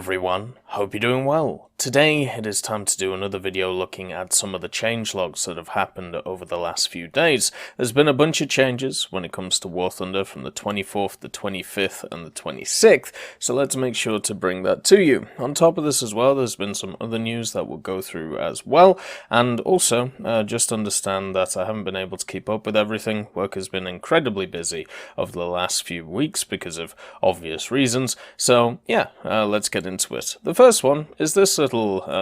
everyone, hope you're doing well. Today it is time to do another video looking at some of the changelogs that have happened over the last few days. There's been a bunch of changes when it comes to War Thunder from the 24th, the 25th and the 26th, so let's make sure to bring that to you. On top of this as well, there's been some other news that we'll go through as well, and also just understand that I haven't been able to keep up with everything. Work has been incredibly busy over the last few weeks because of obvious reasons, so yeah, let's get into it. The first one is this little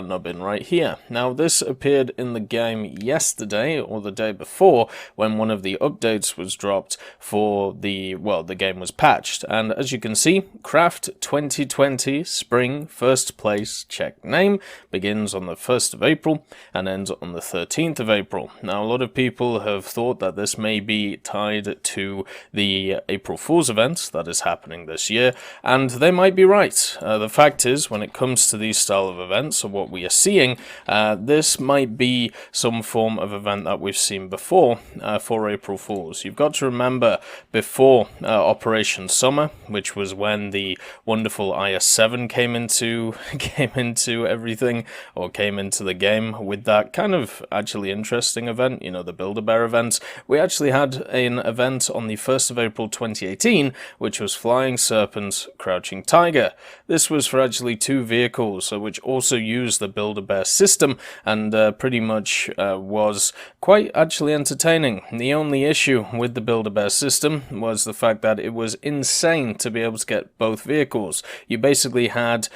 nubbin right here. Now this appeared in the game yesterday or the day before when one of the updates was dropped for the game was patched, and as you can see, Craft 2020 Spring First Place Check Name begins on the 1st of April and ends on the 13th of April. Now a lot of people have thought that this may be tied to the April Fool's event that is happening this year, and they might be right. The fact is, when it comes to these style of events, or what we are seeing, this might be some form of event that we've seen before for April Fools. You've got to remember, before Operation Summer, which was when the wonderful IS-7 came into everything, or came into the game with that kind of actually interesting event, you know, the Build-A-Bear event. We actually had an event on the 1st of April 2018, which was Flying Serpent, Crouching Tiger. This was for actually two vehicles, which also used the Build-A-Bear system, and pretty much was quite actually entertaining. The only issue with the Build-A-Bear system was the fact that it was insane to be able to get both vehicles. You basically had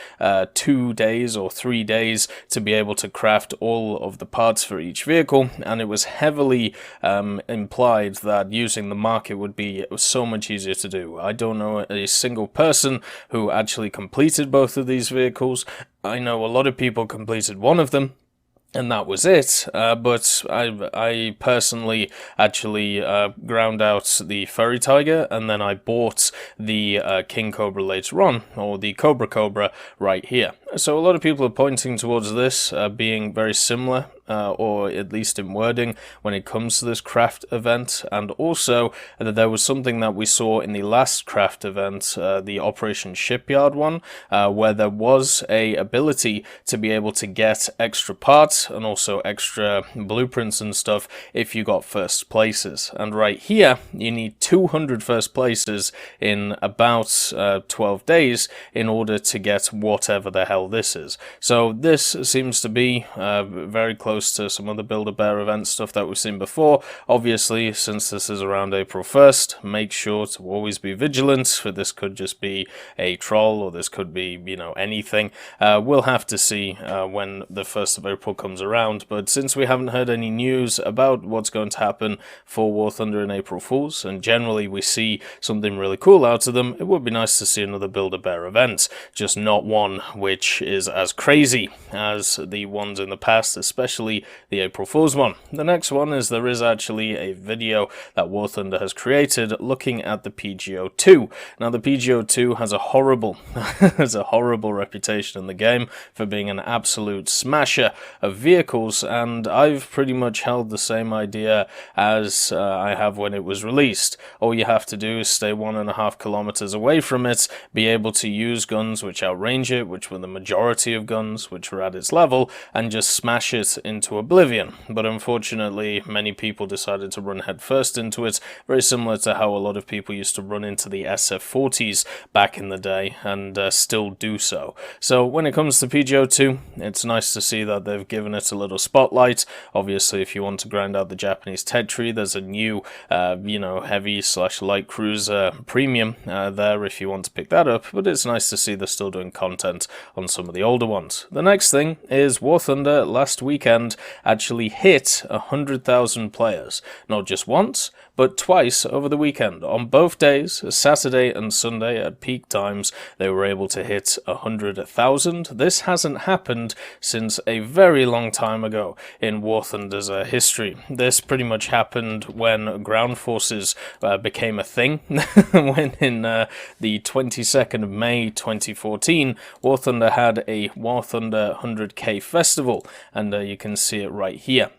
2 days or 3 days to be able to craft all of the parts for each vehicle, and it was heavily implied that using the market would be so much easier to do. I don't know a single person who actually completed both of these vehicles. I know a lot of people completed one of them, and that was it, but I personally actually ground out the Furry Tiger, and then I bought the King Cobra later on, or the Cobra right here. So a lot of people are pointing towards this being very similar, or at least in wording, when it comes to this craft event, and also that there was something that we saw in the last craft event, the Operation Shipyard one, where there was a ability to be able to get extra parts and also extra blueprints and stuff if you got first places. And right here, you need 200 first places in about 12 days in order to get whatever the hell this is. So this seems to be very close to some other Build-A-Bear event stuff that we've seen before. Obviously, since this is around April 1st, make sure to always be vigilant, for this could just be a troll, or this could be, you know, anything. We'll have to see when the 1st of April comes around, but since we haven't heard any news about what's going to happen for War Thunder and April Fools, and generally we see something really cool out of them, it would be nice to see another Build-A-Bear event, just not one which is as crazy as the ones in the past, especially the April Fool's one. The next one is there is actually a video that War Thunder has created looking at the PGO2. Now the PGO2 has a horrible reputation in the game for being an absolute smasher of vehicles, and I've pretty much held the same idea as I have when it was released. All you have to do is stay 1.5 kilometers away from it, be able to use guns which outrange it, which were the majority of guns which were at its level, and just smash it into oblivion. But unfortunately, many people decided to run headfirst into it, very similar to how a lot of people used to run into the SF-40s back in the day, and still do so. So when it comes to PGO2, it's nice to see that they've given it a little spotlight. Obviously, if you want to grind out the Japanese Ted tree, there's a new, heavy/light cruiser premium there if you want to pick that up, but it's nice to see they're still doing content on some of the older ones. The next thing is War Thunder last weekend actually hit 100,000 players, not just once, but twice over the weekend. On both days, Saturday and Sunday at peak times, they were able to hit 100,000. This hasn't happened since a very long time ago in War Thunder's history. This pretty much happened when ground forces became a thing, when in the 22nd of May 2014, War Thunder had a War Thunder 100k festival, and you can see it right here.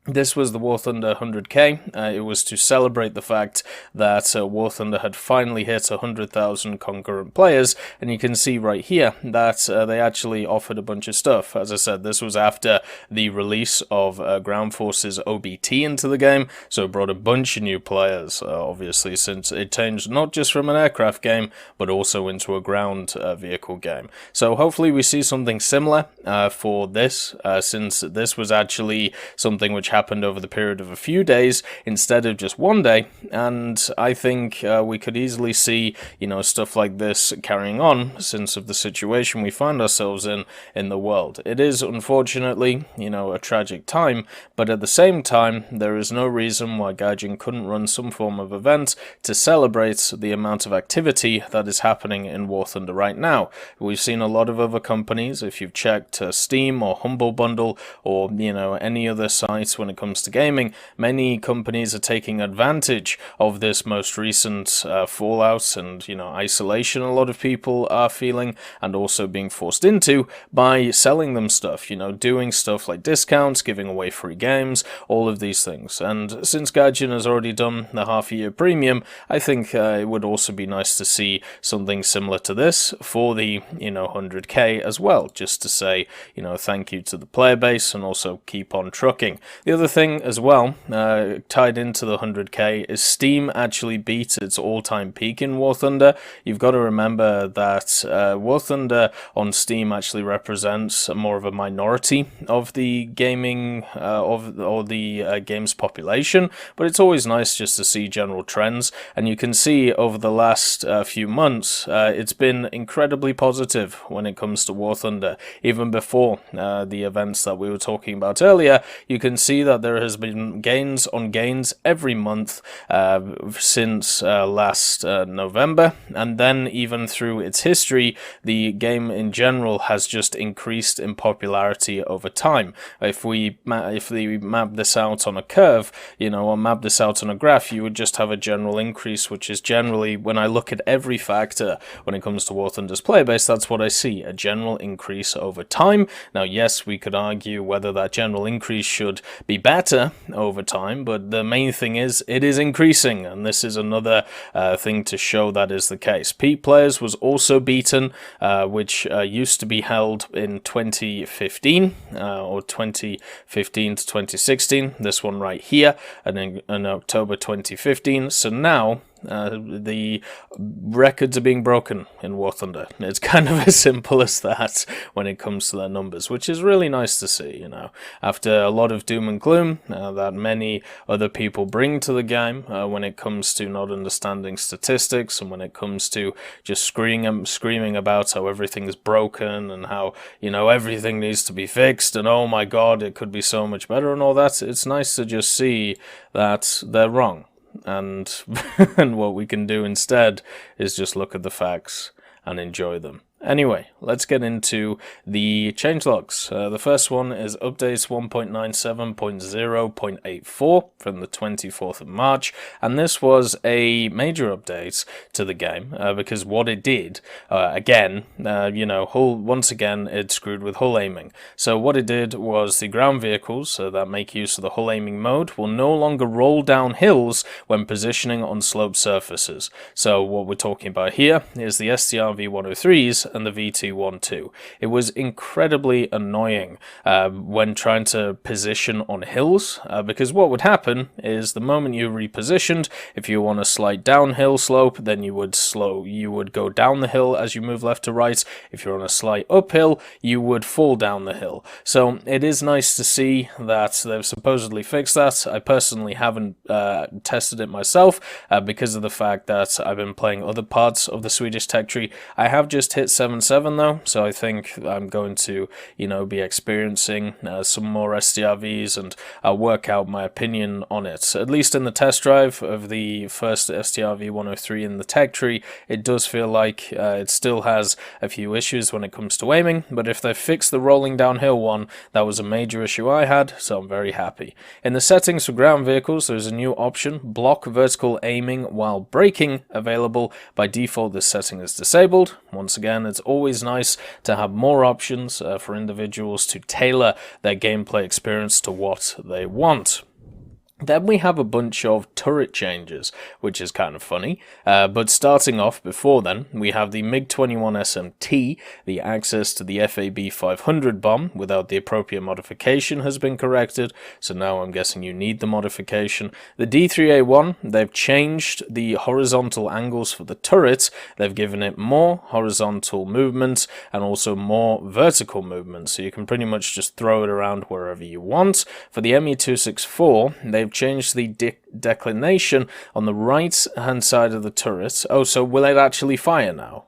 This was the War Thunder 100k. It was to celebrate the fact that War Thunder had finally hit 100,000 concurrent players, and you can see right here that they actually offered a bunch of stuff. As I said, this was after the release of Ground Forces OBT into the game, so it brought a bunch of new players, obviously, since it changed not just from an aircraft game, but also into a ground vehicle game. So hopefully we see something similar for this, since this was actually something which happened over the period of a few days instead of just one day, and I think we could easily see, stuff like this carrying on since of the situation we find ourselves in the world. It is unfortunately, a tragic time, but at the same time, there is no reason why Gaijin couldn't run some form of event to celebrate the amount of activity that is happening in War Thunder right now. We've seen a lot of other companies, if you've checked Steam or Humble Bundle or, any other sites when it comes to gaming, many companies are taking advantage of this most recent fallout and, isolation a lot of people are feeling and also being forced into by selling them stuff, doing stuff like discounts, giving away free games, all of these things. And since Gaijin has already done the half-year premium, I think it would also be nice to see something similar to this for the, 100k as well, just to say, thank you to the player base and also keep on trucking. The other thing as well, tied into the 100k, is Steam actually beat its all-time peak in War Thunder. You've got to remember that War Thunder on Steam actually represents more of a minority of the gaming, or the game's population, but it's always nice just to see general trends, and you can see over the last few months, it's been incredibly positive when it comes to War Thunder. Even before the events that we were talking about earlier, you can see that there has been gains on gains every month since last November, and then even through its history, the game in general has just increased in popularity over time. If we map this out on a curve, or map this out on a graph, you would just have a general increase, which is generally, when I look at every factor when it comes to War Thunder's player base, that's what I see, a general increase over time. Now, yes, we could argue whether that general increase should be better over time, but the main thing is it is increasing, and this is another thing to show that is the case. Peak Players was also beaten, which used to be held in 2015 or 2015 to 2016, this one right here, and in October 2015. So now the records are being broken in War Thunder. It's kind of as simple as that when it comes to their numbers, which is really nice to see, after a lot of doom and gloom that many other people bring to the game when it comes to not understanding statistics and when it comes to just screaming about how everything is broken and how, everything needs to be fixed and oh my god, it could be so much better and all that. It's nice to just see that they're wrong. And and what we can do instead is just look at the facts and enjoy them. Anyway, let's get into the changelogs. The first one is updates 1.97.0.84 from the 24th of March, and this was a major update to the game because what it did, again, once again, it screwed with hull aiming. So what it did was the ground vehicles that make use of the hull aiming mode will no longer roll down hills when positioning on sloped surfaces. So what we're talking about here is the STR V103s and the VT12. It was incredibly annoying when trying to position on hills, because what would happen is the moment you repositioned, if you want a slight downhill slope, then you would go down the hill as you move left to right. If you're on a slight uphill, you would fall down the hill. So it is nice to see that they've supposedly fixed that. I personally haven't tested it myself because of the fact that I've been playing other parts of the Swedish tech tree. I have just hit 7.7 though, so I think I'm going to, be experiencing some more STRVs, and I'll work out my opinion on it. At least in the test drive of the first STRV 103 in the tech tree, it does feel like it still has a few issues when it comes to aiming, but if they fixed the rolling downhill one, that was a major issue I had, so I'm very happy. In the settings for ground vehicles, there's a new option, block vertical aiming while braking, available. By default, this setting is disabled. Once again, it's always nice to have more options for individuals to tailor their gameplay experience to what they want. Then we have a bunch of turret changes, which is kind of funny, but starting off before then, we have the MiG-21 SMT, the access to the FAB 500 bomb without the appropriate modification has been corrected, so now I'm guessing you need the modification. The D3A1, they've changed the horizontal angles for the turret, they've given it more horizontal movement and also more vertical movement, so you can pretty much just throw it around wherever you want. For the ME-264, they've changed the declination on the right hand side of the turret. Oh, so will it actually fire now?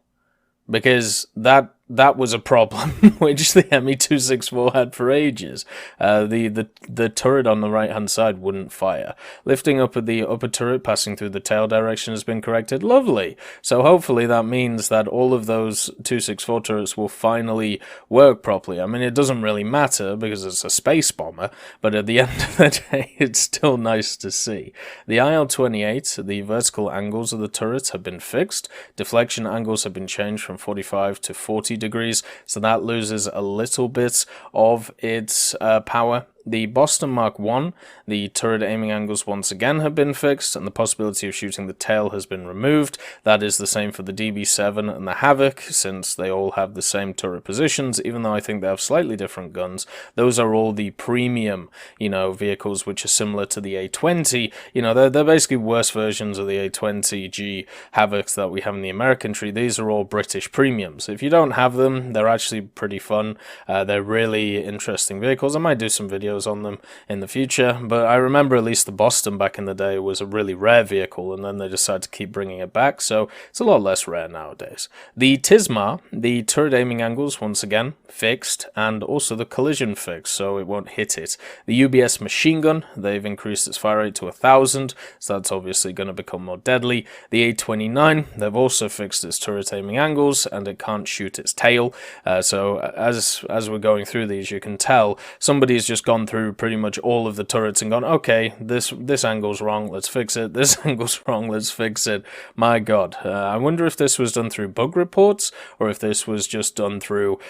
Because that was a problem which the ME-264 had for ages. The turret on the right hand side wouldn't fire. Lifting up of the upper turret passing through the tail direction has been corrected. Lovely. So hopefully that means that all of those 264 turrets will finally work properly. I mean, it doesn't really matter because it's a space bomber, but at the end of the day, it's still nice to see. The IL-28, the vertical angles of the turrets have been fixed. Deflection angles have been changed from 45 to 40 degrees, so that loses a little bit of its power. The Boston Mark I, the turret aiming angles once again have been fixed, and the possibility of shooting the tail has been removed. That is the same for the DB7 and the Havoc, since they all have the same turret positions, even though I think they have slightly different guns. Those are all the premium, vehicles which are similar to the A20. They're basically worse versions of the A20G Havocs that we have in the American tree. These are all British premiums. If you don't have them, they're actually pretty fun. They're really interesting vehicles. I might do some videos on them in the future, but I remember at least the Boston back in the day was a really rare vehicle, and then they decided to keep bringing it back, so it's a lot less rare nowadays. The Tismar, the turret aiming angles once again fixed, and also the collision fixed, so it won't hit it. The UBS machine gun, they've increased its fire rate to 1,000, so that's obviously going to become more deadly. The A29, they've also fixed its turret aiming angles, and it can't shoot its tail, so as we're going through these, you can tell somebody's just gone through pretty much all of the turrets and gone, okay, this angle's wrong, let's fix it, this angle's wrong, let's fix it. My god, I wonder if this was done through bug reports, or if this was just done through,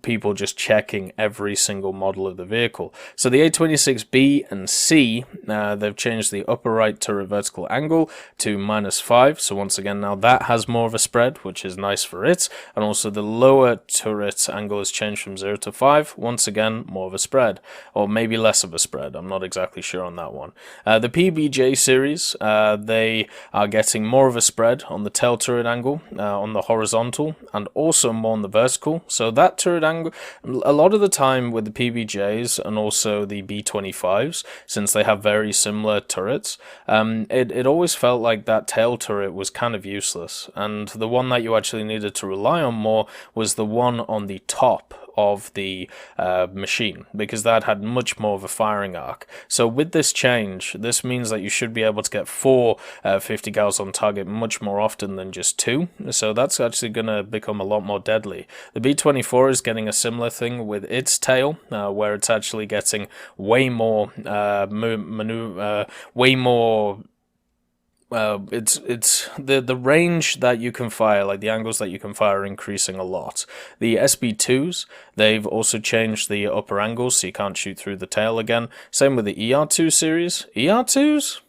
people just checking every single model of the vehicle. So the A26B and C, they've changed the upper right turret vertical angle to -5, so once again now that has more of a spread, which is nice for it, and also the lower turret angle has changed from 0 to 5, once again more of a spread, or maybe less of a spread, I'm not exactly sure on that one. The PBJ series, they are getting more of a spread on the tail turret angle, on the horizontal, and also more on the vertical, so that turret angle, a lot of the time with the PBJs and also the B25s, since they have very similar turrets, it always felt like that tail turret was kind of useless, and the one that you actually needed to rely on more was the one on the top of the machine, because that had much more of a firing arc. So with this change, this means that you should be able to get 4 50 cals on target much more often than just 2, so that's actually going to become a lot more deadly. The B24 is getting a similar thing with its tail, where it's actually getting way more it's the range that you can fire, like the angles that you can fire, are increasing a lot. The SB2s, they've also changed the upper angles, so you can't shoot through the tail again. Same with the ER2 series. ER2s?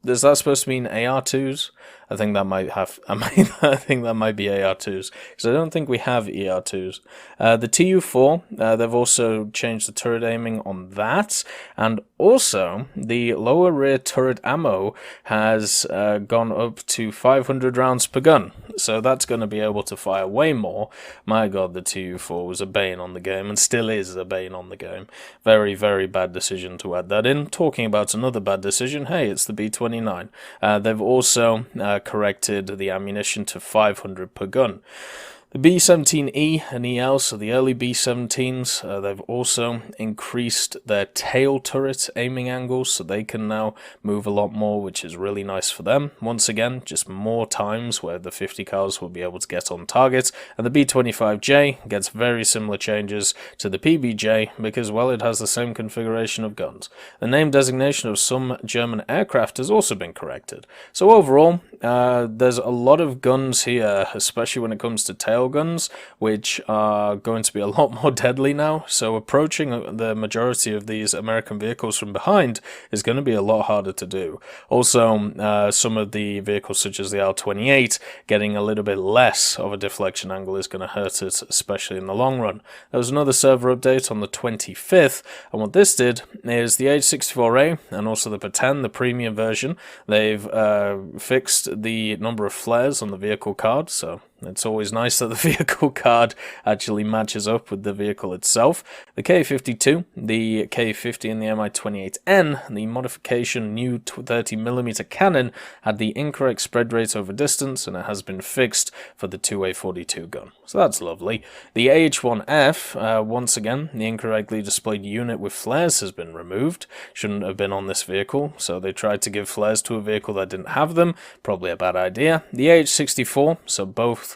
Is that supposed to mean AR2s? I think that might have. I think that might be AR2s, because I don't think we have ER2s. The TU4, they've also changed the turret aiming on that, and also the lower rear turret ammo has gone up to 500 rounds per gun. So that's going to be able to fire way more. My god, the TU4 was a bane on the game, and still is a bane on the game. Very, very bad decision to add that in. Talking about another bad decision, hey, it's the B29. They've also corrected the ammunition to 500 per gun. The B-17E and EL, so the early B-17s, they've also increased their tail turret aiming angles, so they can now move a lot more, which is really nice for them. Once again, just more times where the 50 cals will be able to get on target, and the B-25J gets very similar changes to the PBJ because, well, it has the same configuration of guns. The name designation of some German aircraft has also been corrected. So overall, there's a lot of guns here, especially when it comes to tail tail guns, which are going to be a lot more deadly now. So approaching the majority of these American vehicles from behind is going to be a lot harder to do. Also, some of the vehicles such as the R28 getting a little bit less of a deflection angle is going to hurt it, especially in the long run. There was another server update on the 25th, and what this did is the H64A and also the P10, the premium version, they've fixed the number of flares on the vehicle card, so it's always nice that the vehicle card actually matches up with the vehicle itself. The K52, the K50 and the Mi-28N, the modification new 30mm cannon had the incorrect spread rate over distance, and it has been fixed for the 2A42 gun. So that's lovely. The AH-1F, once again, the incorrectly displayed unit with flares has been removed. Shouldn't have been on this vehicle, so they tried to give flares to a vehicle that didn't have them. Probably a bad idea. The AH-64, so both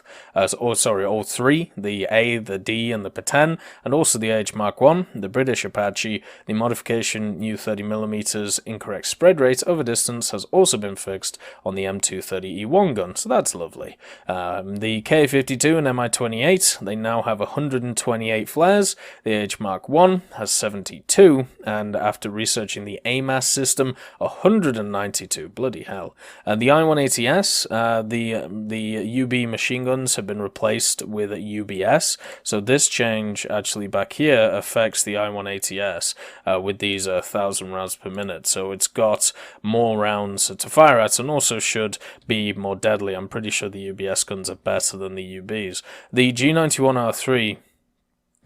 all three, the A, the D, and the P10, and also the H Mark I, the British Apache, the modification new 30mm incorrect spread rate over distance has also been fixed on the M230E1 gun, so that's lovely. The K52 and Mi-28, they now have 128 flares, the H Mark I has 72, and after researching the AMAS system, 192, bloody hell. The I-180S, the UB machine guns have been replaced with UBS, so this change actually back here affects the I-180S with these 1,000 rounds per minute, so it's got more rounds to fire at and also should be more deadly. I'm pretty sure the UBS guns are better than the UBs. The G91R3,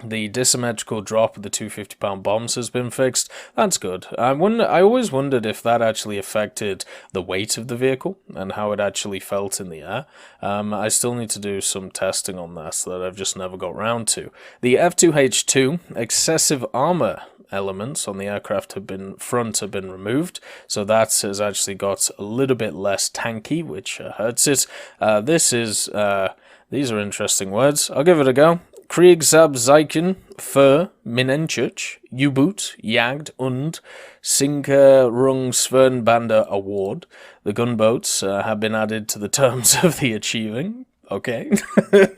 the disymmetrical drop of the 250-pound bombs has been fixed. That's good. I always wondered if that actually affected the weight of the vehicle and how it actually felt in the air. I still need to do some testing on that that I've just never got round to. The F2H2 excessive armor elements on the aircraft have been removed, so that has actually got a little bit less tanky, which hurts it. These are interesting words. I'll give it a go. Kriegszeichen für Minenchurch, U-Boot, Jagd und Sicherungsverbände Award. The gunboats have been added to the terms of the achieving. Okay,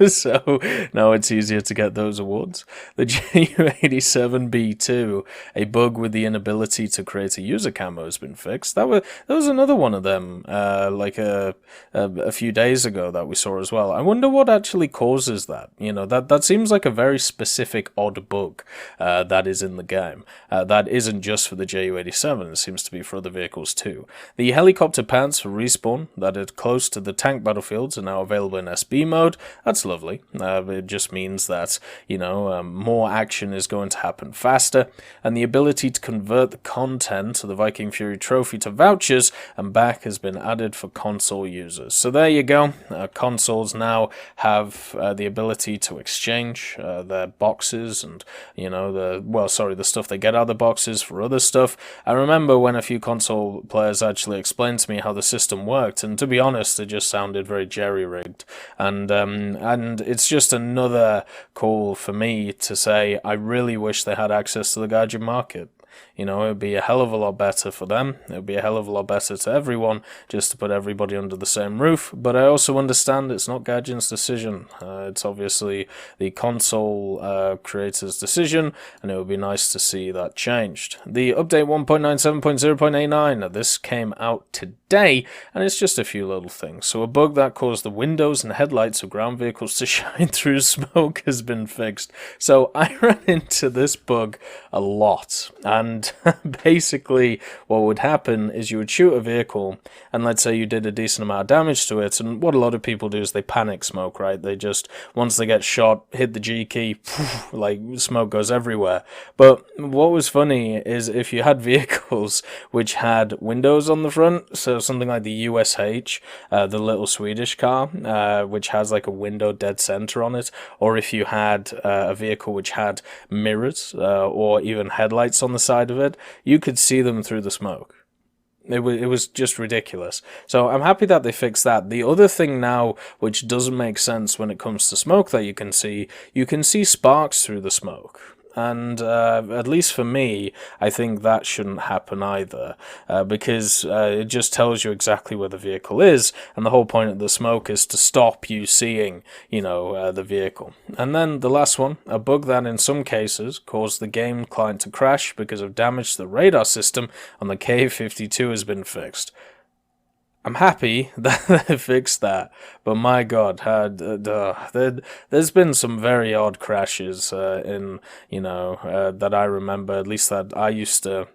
so now it's easier to get those awards. The Ju-87B2, a bug with the inability to create a user camo has been fixed. That was another one of them, like a few days ago that we saw as well. I wonder what actually causes that. You know, that seems like a very specific odd bug that is in the game. That isn't just for the Ju-87, it seems to be for other vehicles too. The helicopter pads for respawn that are close to the tank battlefields are now available in SB mode. That's lovely. It just means that, you know, more action is going to happen faster, and the ability to convert the content of the Viking Fury trophy to vouchers and back has been added for console users. So there you go. Consoles now have the ability to exchange their boxes and, you know, the stuff they get out of the boxes for other stuff. I remember when a few console players actually explained to me how the system worked, and to be honest, it just sounded very jerry-rigged. And it's just another call for me to say I really wish they had access to the Gaijin market. You know, it would be a hell of a lot better for them. It would be a hell of a lot better to everyone just to put everybody under the same roof. But I also understand it's not Gaijin's decision. It's obviously the console creator's decision, and it would be nice to see that changed. The update 1.97.0.89, this came out today, and it's just a few little things. So a bug that caused the windows and headlights of ground vehicles to shine through smoke has been fixed. So I ran into this bug a lot, and basically what would happen is you would shoot a vehicle, and let's say you did a decent amount of damage to it, and what a lot of people do is they panic smoke, right? They just, once they get shot, hit the G key, like smoke goes everywhere. But what was funny is if you had vehicles which had windows on the front, so something like the USH, the little Swedish car, which has like a window dead center on it, or if you had a vehicle which had mirrors or even headlights on the side of it, you could see them through the smoke. It was just ridiculous. So I'm happy that they fixed that. The other thing now, which doesn't make sense when it comes to smoke that you can see sparks through the smoke. and at least for me, I think that shouldn't happen either, because it just tells you exactly where the vehicle is, and the whole point of the smoke is to stop you seeing, the vehicle. And then the last one, a bug that in some cases caused the game client to crash because of damage to the radar system on the K-52 has been fixed. I'm happy that they fixed that, but my God, there's been some very odd crashes that I remember, at least that I used to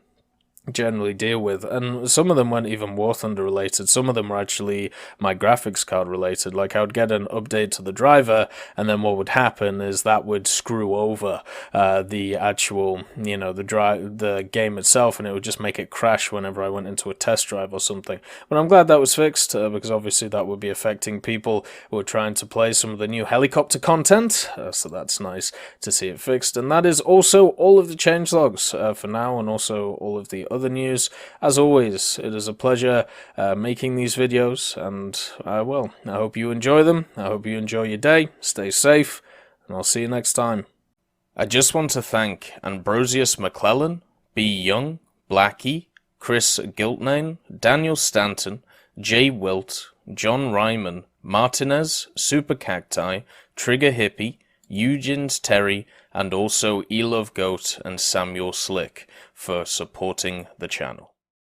generally deal with, and some of them weren't even War Thunder related. Some of them were actually my graphics card related. Like, I would get an update to the driver, and then what would happen is that would screw over the actual, the game itself, and it would just make it crash whenever I went into a test drive or something. But I'm glad that was fixed, because obviously that would be affecting people who are trying to play some of the new helicopter content, so that's nice to see it fixed. And that is also all of the changelogs for now, and also all of the other news. As always, it is a pleasure making these videos, and well, I hope you enjoy them. I hope you enjoy your day. Stay safe, and I'll see you next time. I just want to thank Ambrosius McClellan, B. Young, Blackie, Chris Giltnane, Daniel Stanton, Jay Wilt, John Ryman, Martinez, Super Cacti, Trigger Hippie, Eugens Terry, and also Elove Goat and Samuel Slick for supporting the channel.